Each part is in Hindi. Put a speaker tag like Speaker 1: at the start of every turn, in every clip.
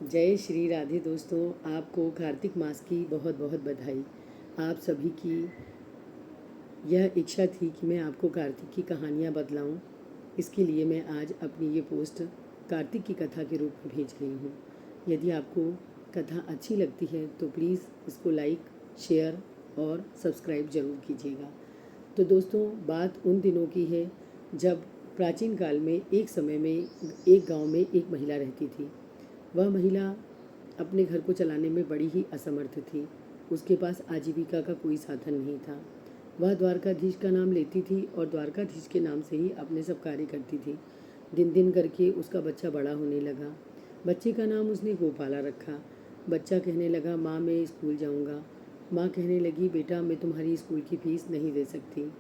Speaker 1: जय श्री राधे दोस्तों। आपको कार्तिक मास की बहुत बहुत बधाई। आप सभी की यह इच्छा थी कि मैं आपको कार्तिक की कहानियाँ बतलाऊं। इसके लिए मैं आज अपनी ये पोस्ट कार्तिक की कथा के रूप में भेज रही हूँ। यदि आपको कथा अच्छी लगती है तो प्लीज़ इसको लाइक, शेयर और सब्सक्राइब ज़रूर कीजिएगा। तो दोस्तों, बात उन दिनों की है जब प्राचीन काल में एक समय में एक गांव में एक महिला रहती थी। वह महिला अपने घर को चलाने में बड़ी ही असमर्थ थी। उसके पास आजीविका का कोई साधन नहीं था। वह द्वारकाधीश का नाम लेती थी और द्वारकाधीश के नाम से ही अपने सब कार्य करती थी। दिन दिन करके उसका बच्चा बड़ा होने लगा। बच्चे का नाम उसने गोपाला रखा। बच्चा कहने लगा, माँ मैं स्कूल जाऊँगा। माँ कहने लगी, बेटा मैं तुम्हारी स्कूल की फ़ीस नहीं दे सकती।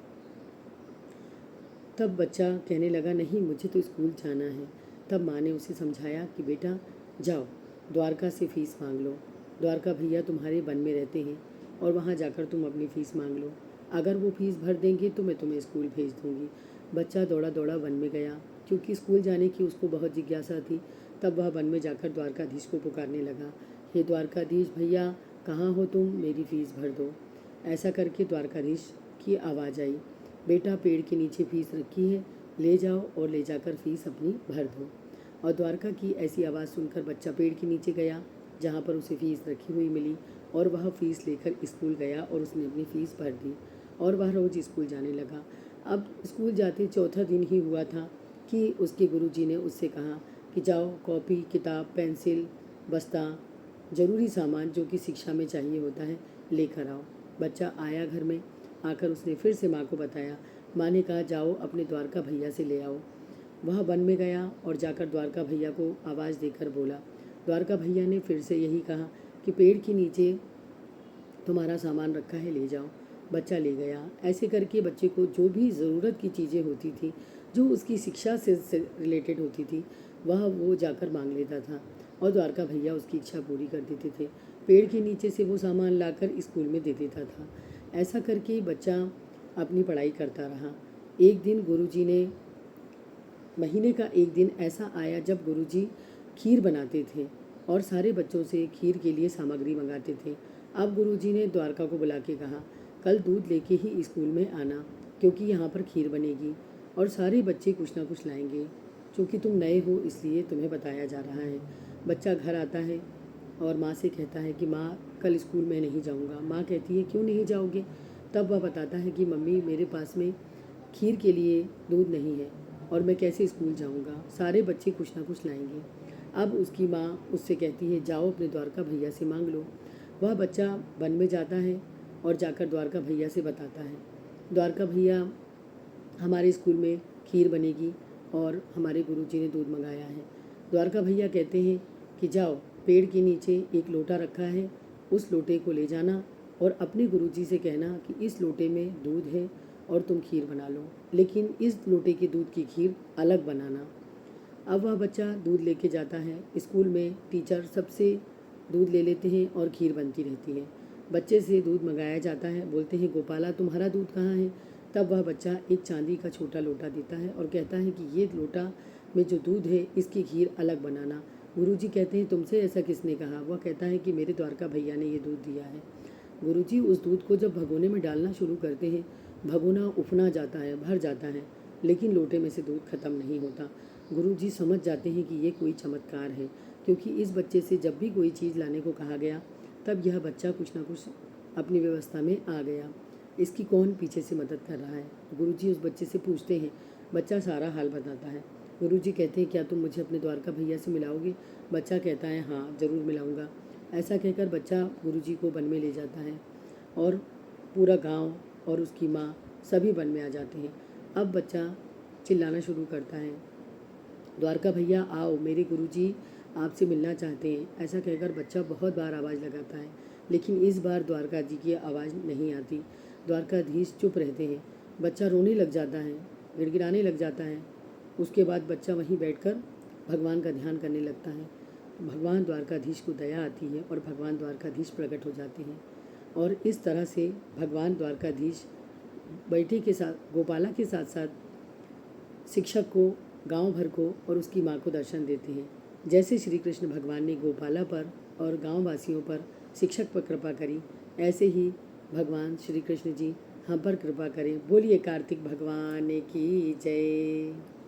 Speaker 1: तब बच्चा कहने लगा, नहीं मुझे तो स्कूल जाना है। तब माँ ने उसे समझाया कि बेटा जाओ, द्वारका से फ़ीस मांग लो। द्वारका भैया तुम्हारे वन में रहते हैं और वहाँ जाकर तुम अपनी फ़ीस मांग लो। अगर वो फ़ीस भर देंगे तो मैं तुम्हें स्कूल भेज दूँगी। बच्चा दौड़ा दौड़ा वन में गया। क्योंकि स्कूल जाने की उसको बहुत जिज्ञासा थी, तब वह वन में जाकर द्वारकाधीश को पुकारने लगा, हे द्वारकाधीश भैया कहाँ हो तुम, मेरी फ़ीस भर दो। ऐसा करके द्वारकाधीश की आवाज़ आई, बेटा पेड़ के नीचे फ़ीस रखी है, ले जाओ और ले जाकर फ़ीस अपनी भर दो। और द्वारका की ऐसी आवाज़ सुनकर बच्चा पेड़ के नीचे गया जहाँ पर उसे फ़ीस रखी हुई मिली और वह फ़ीस लेकर स्कूल गया और उसने अपनी फ़ीस भर दी और वह रोज़ स्कूल जाने लगा। अब स्कूल जाते चौथा दिन ही हुआ था कि उसके गुरुजी ने उससे कहा कि जाओ कॉपी, किताब, पेंसिल, बस्ता, ज़रूरी सामान जो कि शिक्षा में चाहिए होता है लेकर आओ। बच्चा आया घर में। आकर उसने फिर से माँ को बताया। माँ ने कहा, जाओ अपने द्वारका भैया से ले आओ। वह वन में गया और जाकर द्वारका भैया को आवाज़ देकर बोला। द्वारका भैया ने फिर से यही कहा कि पेड़ के नीचे तुम्हारा सामान रखा है, ले जाओ। बच्चा ले गया। ऐसे करके बच्चे को जो भी ज़रूरत की चीज़ें होती थी, जो उसकी शिक्षा से रिलेटेड होती थी, वह वो जाकर मांग लेता था और द्वारका भैया उसकी इच्छा पूरी कर देते थे। पेड़ के नीचे से वो सामान लाकर स्कूल में दे देता था। ऐसा करके बच्चा अपनी पढ़ाई करता रहा। एक दिन गुरुजी ने, महीने का एक दिन ऐसा आया जब गुरुजी खीर बनाते थे और सारे बच्चों से खीर के लिए सामग्री मंगाते थे। अब गुरुजी ने द्वारका को बुला के कहा, कल दूध लेके ही स्कूल में आना, क्योंकि यहाँ पर खीर बनेगी और सारे बच्चे कुछ ना कुछ लाएंगे। क्योंकि तुम नए हो इसलिए तुम्हें बताया जा रहा है। बच्चा घर आता है और माँ से कहता है कि माँ कल स्कूल में नहीं जाऊँगा। माँ कहती है, क्यों नहीं जाओगे? तब वह बताता है कि मम्मी मेरे पास में खीर के लिए दूध नहीं है और मैं कैसे स्कूल जाऊँगा, सारे बच्चे कुछ ना कुछ लाएंगे। अब उसकी माँ उससे कहती है, जाओ अपने द्वारका भैया से मांग लो। वह बच्चा वन में जाता है और जाकर द्वारका भैया से बताता है, द्वारका भैया हमारे स्कूल में खीर बनेगी और हमारे गुरुजी ने दूध मंगाया है। द्वारका भैया कहते हैं कि जाओ, पेड़ के नीचे एक लोटा रखा है, उस लोटे को ले जाना और अपने गुरुजी से कहना कि इस लोटे में दूध है और तुम खीर बना लो, लेकिन इस लोटे के दूध की खीर अलग बनाना। अब वह बच्चा दूध लेके जाता है। स्कूल में टीचर सबसे दूध ले लेते हैं और खीर बनती रहती है। बच्चे से दूध मंगाया जाता है। बोलते हैं, गोपाला तुम्हारा दूध कहाँ है? तब वह बच्चा एक चांदी का छोटा लोटा देता है और कहता है कि ये लोटा में जो दूध है इसकी खीर अलग बनाना। गुरुजी कहते हैं, तुमसे ऐसा किसने कहा? वह कहता है कि मेरे द्वारका भैया ने ये दूध दिया है। गुरुजी उस दूध को जब भगोने में डालना शुरू करते हैं, भगोना उफना जाता है, भर जाता है, लेकिन लोटे में से दूध खत्म नहीं होता। गुरुजी समझ जाते हैं कि ये कोई चमत्कार है, क्योंकि इस बच्चे से जब भी कोई चीज़ लाने को कहा गया तब यह बच्चा कुछ ना कुछ अपनी व्यवस्था में आ गया। इसकी कौन पीछे से मदद कर रहा है? गुरुजी उस बच्चे से पूछते हैं। बच्चा सारा हाल बताता है। गुरुजी कहते हैं, क्या तुम मुझे अपने द्वारका भैया से मिलाओगे? बच्चा कहता है, हाँ ज़रूर मिलाऊंगा। ऐसा कहकर बच्चा गुरुजी को वन में ले जाता है और पूरा गांव और उसकी माँ सभी वन में आ जाते हैं। अब बच्चा चिल्लाना शुरू करता है, द्वारका भैया आओ, मेरे गुरुजी आपसे मिलना चाहते हैं। ऐसा कहकर बच्चा बहुत बार आवाज़ लगाता है, लेकिन इस बार द्वारका जी की आवाज़ नहीं आती। द्वारकाधीश चुप रहते हैं। बच्चा रोने लग जाता है, गिड़गिड़ाने लग जाता है। उसके बाद बच्चा वहीं बैठकर भगवान का ध्यान करने लगता है। भगवान द्वारकाधीश को दया आती है और भगवान द्वारकाधीश प्रकट हो जाते हैं और इस तरह से भगवान द्वारकाधीश बेटे के साथ, गोपाला के साथ साथ शिक्षक को, गांव भर को और उसकी माँ को दर्शन देते हैं। जैसे श्री कृष्ण भगवान ने गोपाला पर और गांव वासियों पर, शिक्षक पर कृपा करी, ऐसे ही भगवान श्री कृष्ण जी हम पर कृपा करें। बोलिए कार्तिक भगवान की जय।